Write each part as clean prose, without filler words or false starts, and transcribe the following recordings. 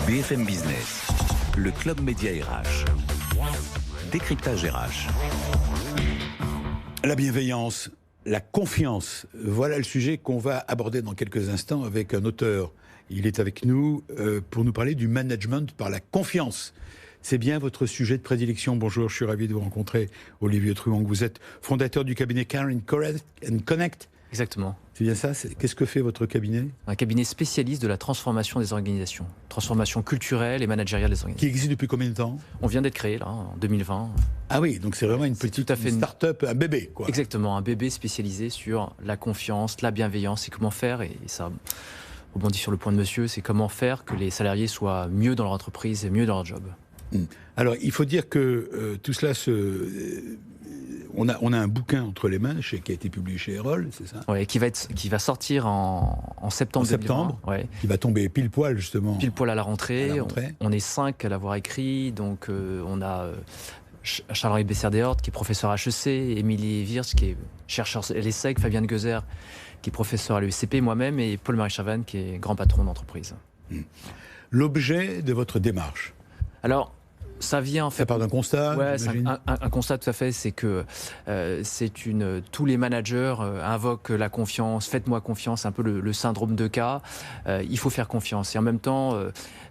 BFM Business, le Club Média RH. Décryptage RH. La bienveillance, la confiance, voilà le sujet qu'on va aborder dans quelques instants avec un auteur. Il est avec nous pour nous parler du management par la confiance. C'est bien votre sujet de prédilection. Bonjour, je suis ravi de vous rencontrer, Olivier Truand. Vous êtes fondateur du cabinet Care and Connect. Exactement. C'est bien ça. Qu'est-ce que fait votre cabinet ? Un cabinet spécialiste de la transformation des organisations. Transformation culturelle et managériale des organisations. Qui existe depuis combien de temps ? On vient d'être créé, là, en 2020. Ah oui, donc c'est vraiment une petite start-up, un bébé, quoi. Exactement, un bébé spécialisé sur la confiance, la bienveillance et comment faire, et ça rebondit sur le point de monsieur, c'est comment faire que les salariés soient mieux dans leur entreprise et mieux dans leur job. Alors, il faut dire que tout cela on a un bouquin entre les mains qui a été publié chez Erol, c'est ça ? Oui, qui va sortir en septembre. En septembre, ouais. Qui va tomber pile poil, justement. Pile poil à la rentrée. À la rentrée. On est 5 à l'avoir écrit, donc on a Charles-Henri Besser-Deshort, qui est professeur HEC, Émilie Wirtz, qui est chercheur à l'ESSEC, Fabienne Geuzer, qui est professeur à l'ESCP, moi-même, et Paul-Marie Chavannes, qui est grand patron d'entreprise. L'objet de votre démarche ? Alors, ça vient en fait. Ça part d'un constat. Ouais, c'est un constat tout à fait. C'est que tous les managers invoquent la confiance. Faites-moi confiance. Un peu le syndrome de cas. Il faut faire confiance. Et en même temps,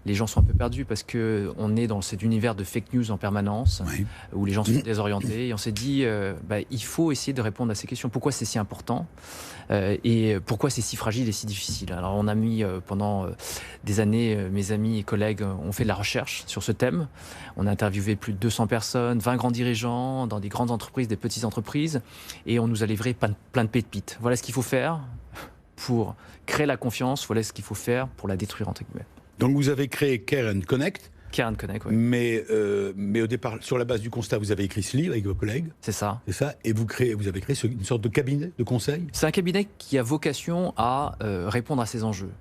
les gens sont un peu perdus parce que on est dans cet univers de fake news en permanence, oui, où les gens sont désorientés. Et on s'est dit, il faut essayer de répondre à ces questions. Pourquoi c'est si important et pourquoi c'est si fragile et si difficile. Alors, on a mis pendant des années, mes amis et collègues ont fait de la recherche sur ce thème. On a interviewé plus de 200 personnes, 20 grands dirigeants dans des grandes entreprises, des petites entreprises, et on nous a livré plein de pépites. Voilà ce qu'il faut faire pour créer la confiance, voilà ce qu'il faut faire pour la détruire, entre guillemets. Donc vous avez créé Care and Connect. Care and Connect, oui. Mais au départ, sur la base du constat, vous avez écrit ce livre avec vos collègues. C'est ça. C'est ça. Et vous avez créé une sorte de cabinet de conseil. C'est un cabinet qui a vocation à répondre à ces enjeux.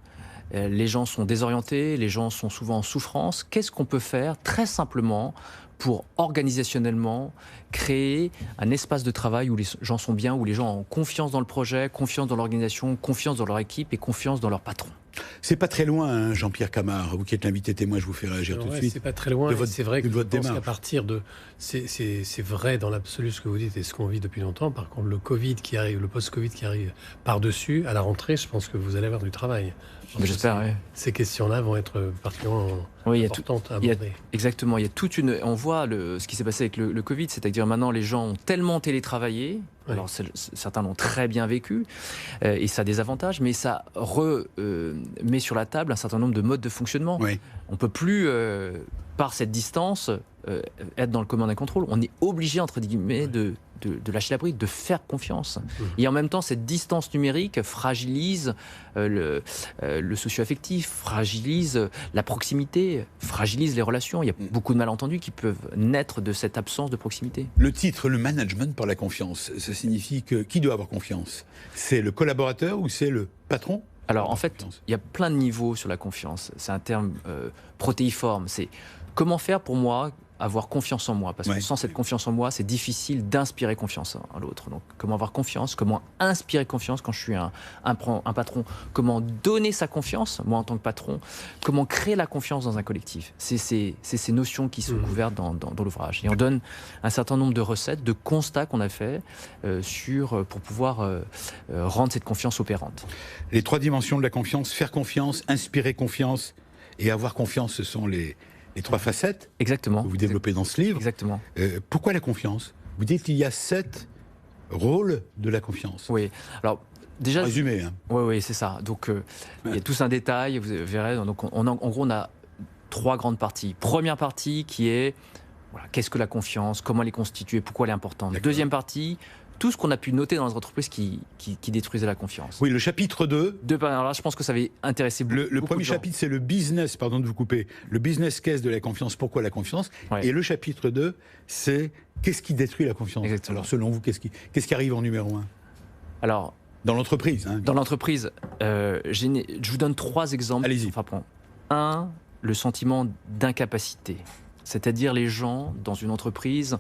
Les gens sont désorientés, les gens sont souvent en souffrance. Qu'est-ce qu'on peut faire très simplement pour organisationnellement créer un espace de travail où les gens sont bien, où les gens ont confiance dans le projet, confiance dans l'organisation, confiance dans leur équipe et confiance dans leur patron. C'est pas très loin, hein, Jean-Pierre Camard, vous qui êtes l'invité témoin, je vous fais réagir tout de suite. C'est pas très loin, c'est vrai que je pense démarche. qu'à partir de... C'est vrai dans l'absolu ce que vous dites et ce qu'on vit depuis longtemps. Par contre, le Covid qui arrive, le post-Covid qui arrive par-dessus, à la rentrée, je pense que vous allez avoir du travail. J'espère, oui. Ces questions-là vont être particulièrement importantes à aborder. Exactement, il y a toute une... On voit ce qui s'est passé avec le Covid, c'est-à-dire maintenant les gens ont tellement télétravaillé, oui. Alors certains l'ont très bien vécu, et ça a des avantages, mais ça met sur la table un certain nombre de modes de fonctionnement. Oui. On ne peut plus, par cette distance, être dans le command and control. On est obligé, entre guillemets, de lâcher la bride, de faire confiance. Et en même temps, cette distance numérique fragilise le socio-affectif, fragilise la proximité, fragilise les relations. Il y a beaucoup de malentendus qui peuvent naître de cette absence de proximité. Le titre, le management par la confiance, ça signifie que qui doit avoir confiance ? C'est le collaborateur ou c'est le patron ? Alors en fait, il y a plein de niveaux sur la confiance. C'est un terme protéiforme. C'est comment faire pour moi avoir confiance en moi, parce que sans cette confiance en moi, c'est difficile d'inspirer confiance à l'autre. Donc, comment avoir confiance, comment inspirer confiance quand je suis un patron, comment donner sa confiance, moi en tant que patron, comment créer la confiance dans un collectif. C'est ces notions qui sont couvertes dans l'ouvrage. Et on donne un certain nombre de recettes, de constats qu'on a fait pour pouvoir rendre cette confiance opérante. Les 3 dimensions de la confiance, faire confiance, inspirer confiance et avoir confiance, ce sont les 3 facettes. Exactement. Que vous développez dans ce livre. Exactement. Pourquoi la confiance ? Vous dites qu'il y a 7 rôles de la confiance. Oui. Alors, déjà... Résumé. Hein. Oui, c'est ça. Donc, il y a tous un détail, vous verrez. Donc, en gros, on a 3 grandes parties. Première partie qui est, qu'est-ce que la confiance ? Comment elle est constituée ? Pourquoi elle est importante ? D'accord. Deuxième partie... tout ce qu'on a pu noter dans les entreprises qui détruisaient la confiance. Oui, le chapitre 2. Alors là, je pense que ça va intéresser beaucoup. Le premier chapitre, c'est le business, pardon de vous couper, le business case de la confiance, pourquoi la confiance. Et le chapitre 2, c'est qu'est-ce qui détruit la confiance. Exactement. Alors selon vous, qu'est-ce qui arrive en numéro 1 ? Alors, dans l'entreprise. Hein. Dans l'entreprise, je vous donne 3 exemples. Allez-y. 1, le sentiment d'incapacité. C'est-à-dire les gens dans une entreprise...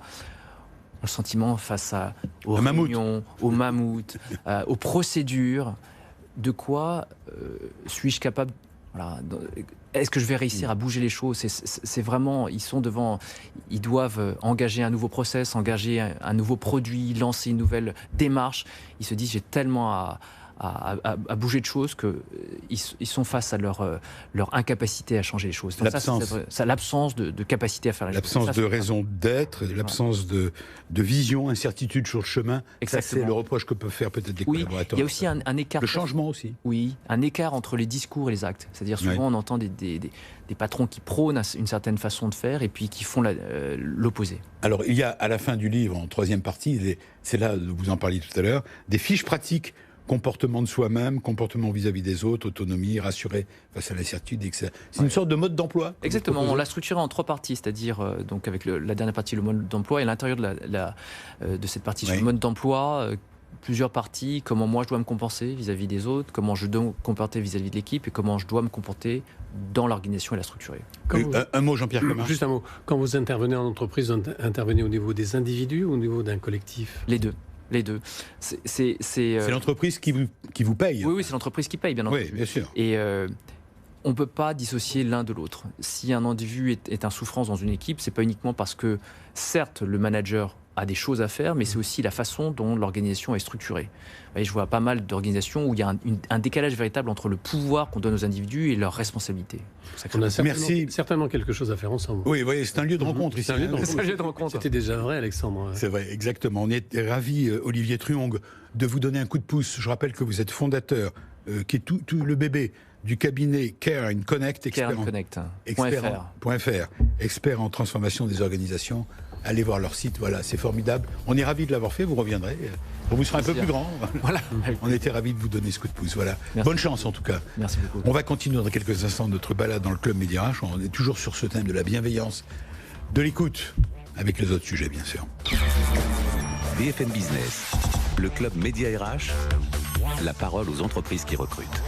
le sentiment face aux réunions, aux mammouths, aux procédures, de quoi suis-je capable Voilà. Est-ce que je vais réussir à bouger les choses? C'est vraiment, ils sont devant, ils doivent engager un nouveau process, engager un nouveau produit, lancer une nouvelle démarche. Ils se disent, j'ai tellement à bouger de choses qu'ils sont face à leur incapacité à changer les choses. Donc l'absence de capacité à faire les choses. L'absence de raison d'être, l'absence de vision, incertitude sur le chemin. Ça, c'est le reproche que peuvent faire peut-être des collaborateurs. Il y a aussi un écart. Le changement aussi. Oui, un écart entre les discours et les actes. C'est-à-dire souvent on entend des patrons qui prônent une certaine façon de faire et puis qui font l'opposé. Alors il y a à la fin du livre, en troisième partie, c'est là, vous en parliez tout à l'heure, des fiches pratiques. Comportement de soi-même, comportement vis-à-vis des autres, autonomie, rassuré face à l'incertitude, etc. C'est une sorte de mode d'emploi. Exactement, on l'a structuré en 3 parties, c'est-à-dire donc avec la dernière partie, le mode d'emploi, et à l'intérieur de cette partie sur le mode d'emploi, plusieurs parties, comment moi je dois me compenser vis-à-vis des autres, comment je dois me comporter vis-à-vis de l'équipe et comment je dois me comporter dans l'organisation et la structurer. Un mot, Jean-Pierre Commun. Juste un mot. Quand vous intervenez en entreprise, vous intervenez au niveau des individus ou au niveau d'un collectif? Les deux. Les deux. C'est l'entreprise qui vous paye. Oui, c'est l'entreprise qui paye, bien entendu. Oui, bien sûr. Et on ne peut pas dissocier l'un de l'autre. Si un individu est en souffrance dans une équipe, c'est pas uniquement parce que, certes, le manager a des choses à faire, mais c'est aussi la façon dont l'organisation est structurée. Vous voyez, je vois pas mal d'organisations où il y a un décalage véritable entre le pouvoir qu'on donne aux individus et leurs responsabilités. On a certainement quelque chose à faire ensemble. Oui, c'est un lieu de rencontre ici. C'est un lieu de rencontre. C'était déjà vrai, Alexandre. C'est vrai, exactement. On est ravis, Olivier Truong, de vous donner un coup de pouce. Je rappelle que vous êtes fondateur, qui est tout le bébé du cabinet Care & Connect, expert en transformation des organisations. Allez voir leur site, voilà, c'est formidable. On est ravis de l'avoir fait, vous reviendrez. Vous serez un peu plus grand. Voilà. On était ravis de vous donner ce coup de pouce. Voilà. Bonne chance en tout cas. Merci beaucoup. On va continuer dans quelques instants notre balade dans le Club Média RH. On est toujours sur ce thème de la bienveillance, de l'écoute, avec les autres sujets bien sûr. BFM Business, le Club Média RH, la parole aux entreprises qui recrutent.